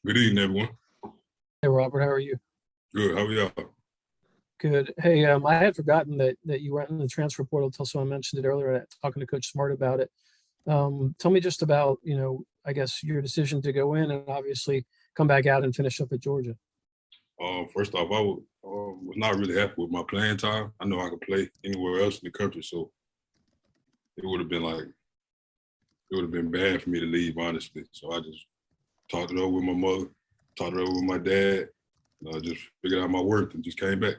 Good evening, everyone. Hey Robert, how are you? Good. How are y'all? Good. Hey, I had forgotten that you went in the transfer portal until someone mentioned it earlier, talking to Coach Smart about it. Tell me just about, I guess your decision to go in and obviously come back out and finish up at Georgia. First off, was not really happy with my playing time. I know I could play anywhere else in the country, so it would have been like it would have been bad for me to leave, honestly. So I just talked it over with my mother, talked it over with my dad, and I just figured out my worth and just came back.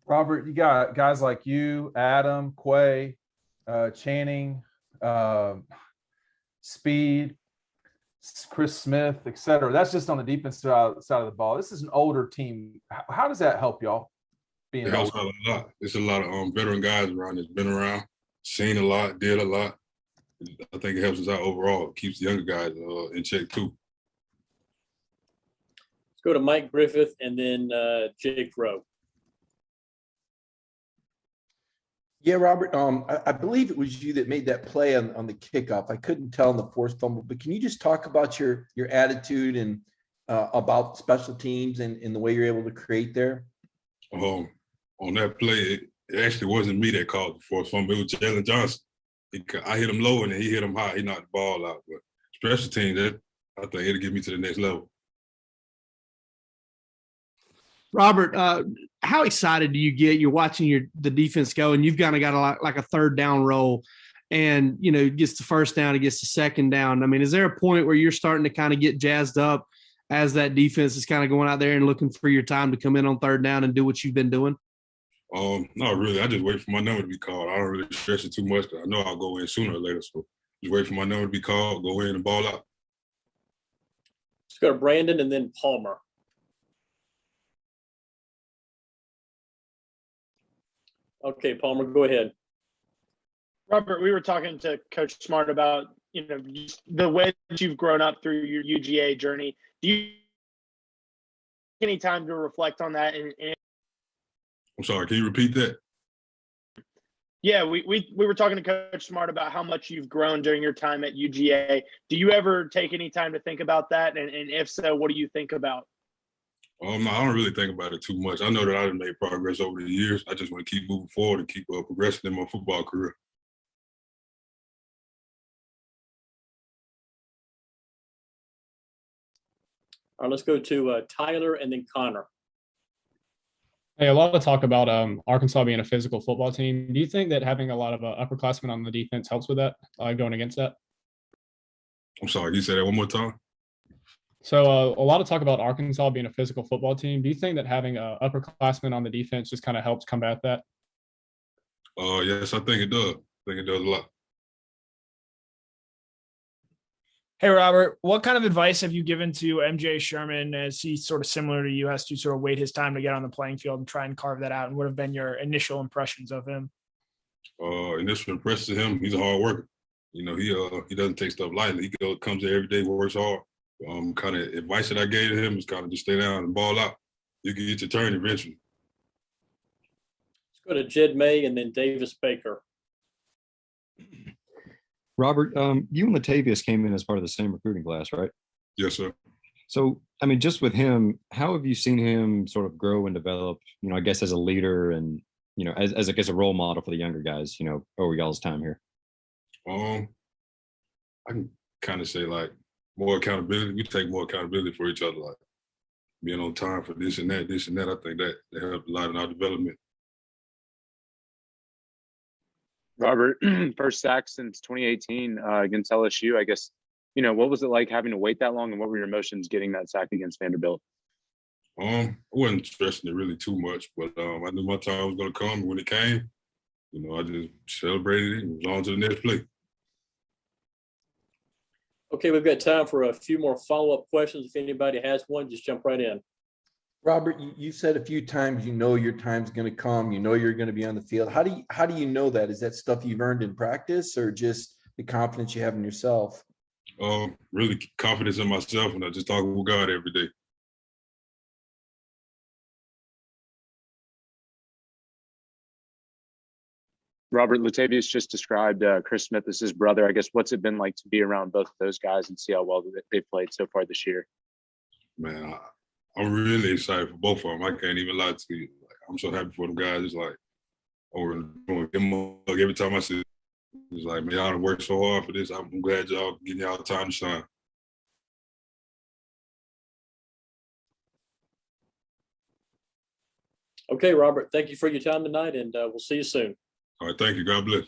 Robert, you got guys like you, Adam, Quay, Channing, uh, Speed, Chris Smith, etc. That's just on the defense side of the ball. This is an older team. How does that help y'all It being helps older? out a lot. There's a lot of veteran guys around that's been around, seen a lot, did a lot. I think it helps us out overall. It keeps the younger guys in check too. Let's go to Mike Griffith and then Jake Rowe. Yeah, Robert. I believe it was you that made that play on the kickoff. I couldn't tell in the forced fumble, but can you just talk about your attitude and about special teams and the way you're able to create there? On that play, it actually wasn't me that called the forced fumble. It was Jalen Johnson. I hit him low and he hit him high. He knocked the ball out. But special teams, I think it'll get me to the next level. Robert, how excited do you get? You're watching the defense go, and you've kind of got like a third down roll, and it gets the first down, it gets the second down. I mean, is there a point where you're starting to kind of get jazzed up as that defense is kind of going out there and looking for your time to come in on third down and do what you've been doing? Not really. I just wait for my number to be called. I don't really stress it too much because I know I'll go in sooner or later. So just wait for my number to be called, go in and ball out. Let's go to Brandon and then Palmer. Okay, Palmer, go ahead. Robert, we were talking to Coach Smart about, the way that you've grown up through your UGA journey. Do you take any time to reflect on that? I'm sorry, can you repeat that? Yeah, we were talking to Coach Smart about how much you've grown during your time at UGA. Do you ever take any time to think about that? And if so, what do you think about? No, I don't really think about it too much. I know that I've made progress over the years. I just want to keep moving forward and keep progressing in my football career. All right, let's go to Tyler and then Connor. Hey, a lot of talk about Arkansas being a physical football team. Do you think that having a lot of upperclassmen on the defense helps with that, going against that? I'm sorry, can you say that one more time? So a lot of talk about Arkansas being a physical football team. Do you think that having upperclassmen on the defense just kind of helps combat that? Yes, I think it does. I think it does a lot. Hey, Robert, what kind of advice have you given to MJ Sherman as he's sort of similar to you, has to sort of wait his time to get on the playing field and try and carve that out? And what have been your initial impressions of him? Initial impressions of him, he's a hard worker. He doesn't take stuff lightly. Comes there every day, works hard. Kind of advice that I gave to him is kind of just stay down and ball out. You can get your turn eventually. Let's go to Jed May and then Davis Baker. Robert, you and Latavius came in as part of the same recruiting class, right? Yes, sir. So, I mean, just with him, how have you seen him sort of grow and develop, I guess as a leader and, as I guess a role model for the younger guys, over y'all's time here? I can kind of say like more accountability. We take more accountability for each other, like being on time for this and that. I think that helped a lot in our development. Robert, first sack since 2018 against LSU. I guess, what was it like having to wait that long, and what were your emotions getting that sack against Vanderbilt? I wasn't stressing it really too much, but I knew my time was going to come. When it came, I just celebrated it and was on to the next play. Okay, we've got time for a few more follow-up questions. If anybody has one, just jump right in. Robert, you said a few times your time's going to come. You're going to be on the field. How do you know that? Is that stuff you've earned in practice or just the confidence you have in yourself? Really confidence in myself, and I just talk with God every day. Robert, Latavius just described Chris Smith as his brother. I guess what's it been like to be around both of those guys and see how well they've played so far this year? Man, I'm really excited for both of them. I can't even lie to you. Like, I'm so happy for them guys. It's like, give them a hug every time I see it. It's like, man, y'all done worked so hard for this. I'm glad y'all getting y'all time to shine. Okay, Robert, thank you for your time tonight, and we'll see you soon. All right, thank you. God bless.